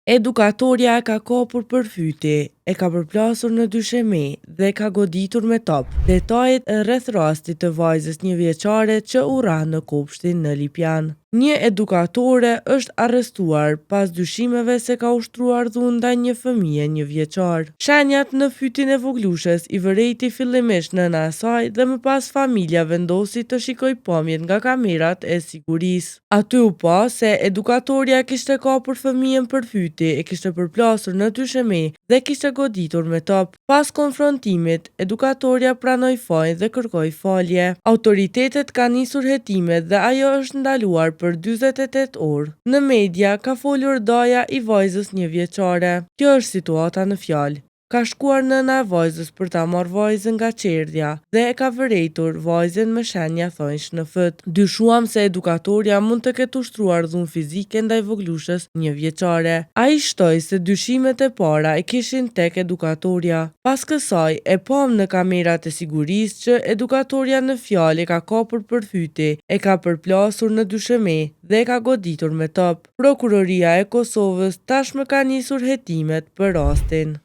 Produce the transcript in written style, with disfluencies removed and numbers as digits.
Edukatorja e ka kopur për fyti, e ka përplasur në dysheme dhe ka goditur me top. Detajet rreth rastit të vajzës 1 vjeçare që u ra në kopshtin në Lipjan. Një edukatore është arrestuar pas dyshimeve se ka ushtruar dhunë ndaj një fëmije 1 vjeçar. Shenjat në fytin e voglushës i vërejti fillimisht nëna e saj dhe më pas familja vendosi të shikoj pamjet nga kamerat e sigurisë. Aty u pa se edukatorja kishte kapur fëmijen për fyti, e kishte përplasur në dysheme dhe kishte goditur me top. Pas konfrontimit, edukatorja pranoi fajin dhe kërkoi falje. Autoritetet kanë nisur hetimet dhe ajo është ndaluar për 48 orë. Në media ka folur daja i vajzës 1 vjeçare. Kjo është situata në fjalë. Ka shkuar nëna e vajzës për ta marrë vajzën nga qerdhja dhe e ka vërejtur vajzën me shenja thonjsh në fët. Dyshuam se edukatorja mund të ketë ushtruar dhunë fizike ndaj voglushës 1 vjeçare. Ai shtoi se dyshimet e para e kishin tek edukatorja. Pas kësaj e pam në kamerat e sigurisë që edukatorja në fjalë ka kapur për fyti, e ka përplasur në dysheme dhe e ka goditur me top. Prokuroria e Kosovës tashmë ka nisur hetimet për rastin.